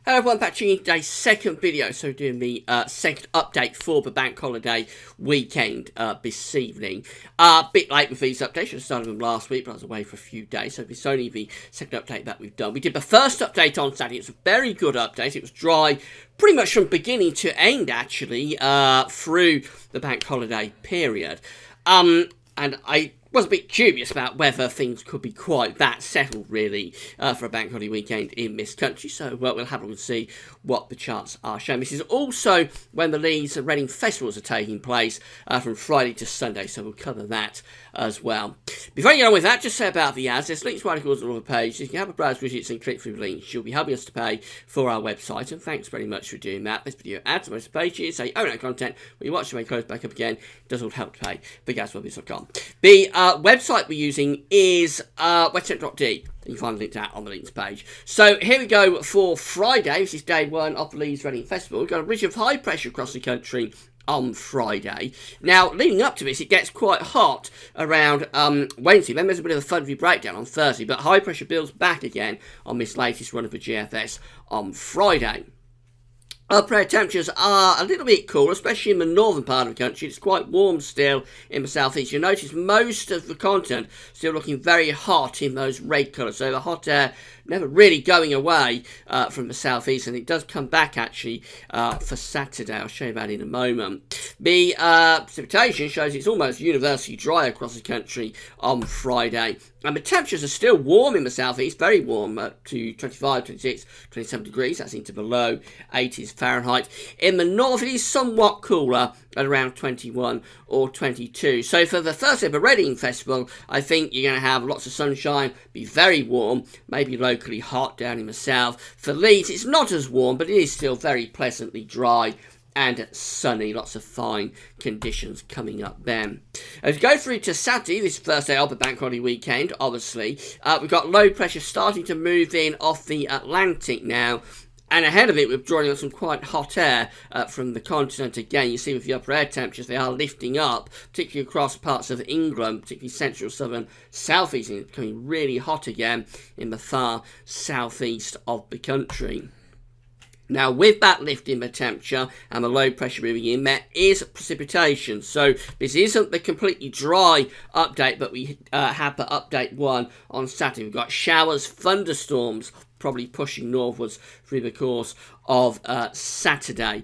Hello everyone, back to you in today's second video. So doing the second update for the bank holiday weekend this evening. A bit late with these updates, should have started them last week, but I was away for a few days, so this is only the second update that we've done. We did the first update on Saturday. It's a very good update. It was dry pretty much from beginning to end, actually, through the bank holiday period. And I was a bit curious about whether things could be quite that settled, really, for a bank holiday weekend in this country. So we'll have a look and see what the charts are showing. This is also when the Leeds and Reading festivals are taking place from Friday to Sunday, so we'll cover that as well. Before you get on with that, just say about the ads. There's links right across all the pages. You can have a browse widgets and click through the links. You'll be helping us to pay for our website, and thanks very much for doing that. This video adds most pages, say own our content. When you watch it when it close back up again, it does all help to pay bigazwebbies.com. The website we're using is website.d. You can find a link to that on the links page. So here we go for Friday. This is day one of the Leeds Reading Festival. We've got a ridge of high pressure across the country on Friday. Now, leading up to this, it gets quite hot around Wednesday. Then there's a bit of a thundery breakdown on Thursday, but high pressure builds back again on this latest run of the GFS on Friday. Upper air temperatures are a little bit cool, especially in the northern part of the country. It's quite warm still in the southeast. You'll notice most of the continent still looking very hot in those red colours. So the hot air never really going away from the southeast, and it does come back actually for Saturday. I'll show you that in a moment. The precipitation shows it's almost universally dry across the country on Friday. And the temperatures are still warm in the southeast, very warm, up to 25, 26, 27 degrees. That's into below 80s Fahrenheit. In the north, it is somewhat cooler at around 21 or 22. So for the Thursday, the Reading Festival, I think you're going to have lots of sunshine, be very warm, maybe locally hot down in the south. For Leeds, it's not as warm, but it is still very pleasantly dry and sunny. Lots of fine conditions coming up then. As we go through to Saturday, this Thursday of the bank holiday weekend, obviously, we've got low pressure starting to move in off the Atlantic now. And ahead of it, we're drawing on some quite hot air from the continent again. You see with the upper air temperatures, they are lifting up, particularly across parts of England, particularly central, southern, southeast, and it's becoming really hot again in the far southeast of the country. Now, with that lift in the temperature and the low pressure moving in, there is precipitation. So this isn't the completely dry update, but we have the update one on Saturday. We've got showers, thunderstorms, probably pushing northwards through the course of Saturday.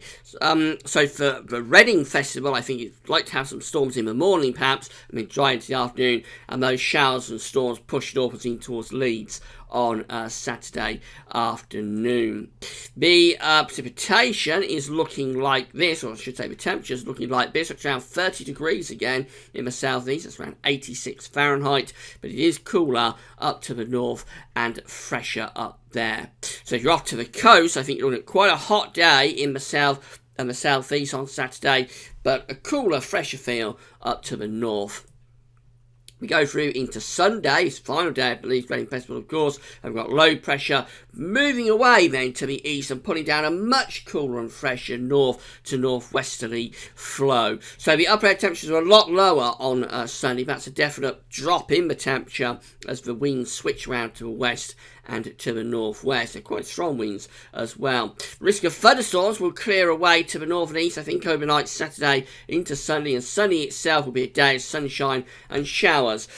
So for the Reading Festival, I think you'd like to have some storms in the morning, perhaps, and then dry into the afternoon, and those showers and storms push northwards in towards Leeds on Saturday afternoon. The precipitation is looking like this, or I should say the temperature is looking like this. It's around 30 degrees again in the southeast. It's around 86 Fahrenheit, but it is cooler up to the north and fresher up there. So if you're off to the coast, I think you're looking at quite a hot day in the south and the southeast on Saturday, but a cooler, fresher feel up to the north. We go through into Sunday, it's the final day of the Leeds Reading Festival, of course, and we've got low pressure moving away then to the east and putting down a much cooler and fresher north to northwesterly flow. So the upper air temperatures are a lot lower on Sunday. That's a definite drop in the temperature as the winds switch around to the west and to the northwest. They're quite strong winds as well. Risk of thunderstorms will clear away to the north and east, I think, overnight Saturday into Sunday, and Sunday itself will be a day of sunshine and showers,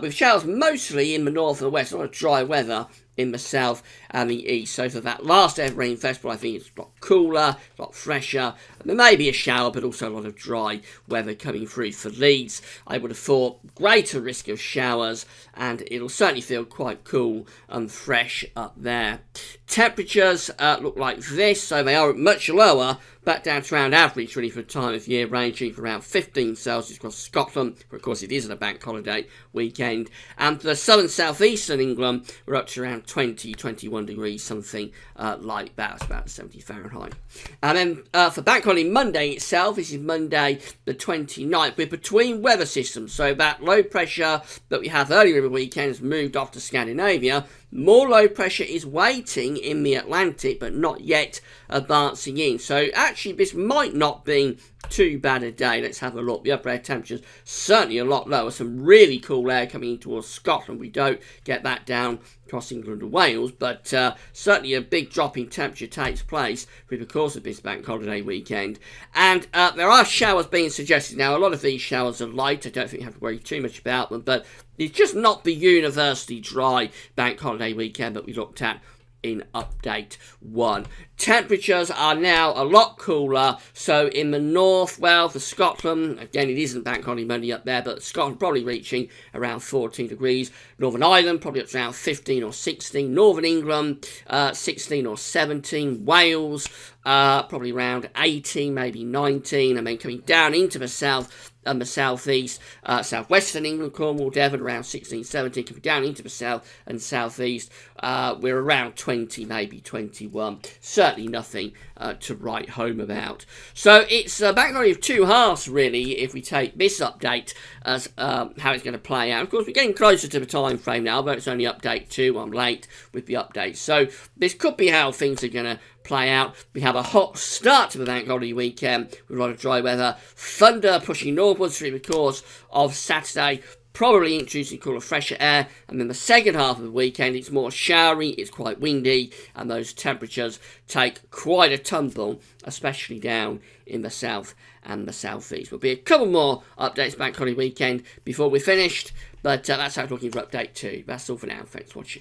with showers mostly in the north and the west, a lot of dry weather in the south and the east. So for that last day of Reading Festival, I think it's a lot cooler, a lot fresher. There may be a shower, but also a lot of dry weather coming through. For Leeds, I would have thought greater risk of showers, and it'll certainly feel quite cool and fresh up there. Temperatures look like this, so they are much lower, back down to around average really for the time of year, ranging from around 15 Celsius across Scotland, where of course it isn't a bank holiday weekend, and for the southern southeastern England, we're up to around 20, 21 degrees, something like that. It's about 70 Fahrenheit. And then for bank holiday Monday itself, this is Monday the 29th, we're between weather systems, so that low pressure that we have earlier in the weekend has moved off to Scandinavia. More low pressure is waiting in the Atlantic, but not yet advancing in. So actually, this might not be too bad a day. Let's have a look. The upper air temperatures certainly a lot lower. Some really cool air coming in towards Scotland. We don't get that down across England and Wales, but certainly a big drop in temperature takes place through the course of this bank holiday weekend. And there are showers being suggested. Now, a lot of these showers are light. I don't think you have to worry too much about them, but it's just not the universally dry bank holiday weekend that we looked at in update 1. Temperatures are now a lot cooler, so in the north, well, for Scotland, again, it isn't bank holiday Monday up there, but Scotland probably reaching around 14 degrees. Northern Ireland probably up to around 15 or 16. Northern England, 16 or 17. Wales, probably around 18, maybe 19, and then coming down into the south and the southeast, southwestern England, Cornwall, Devon, around 16, 17, coming down into the south and southeast, we're around 20, maybe 21. Certainly nothing to write home about. So it's a bank holiday of two halves, really, if we take this update as how it's going to play out. Of course, we're getting closer to the time frame now, but it's only update 2. I'm late with the update. So this could be how things are going to play out. We have a hot start to the bank holiday weekend with a lot of dry weather. Thunder pushing northwards through the course of Saturday, probably introducing cooler, fresher air. And then the second half of the weekend, it's more showery, it's quite windy, and those temperatures take quite a tumble, especially down in the south and the southeast. There'll be a couple more updates bank holiday weekend before we're finished, but that's how it's looking for update 2. That's all for now. Thanks for watching.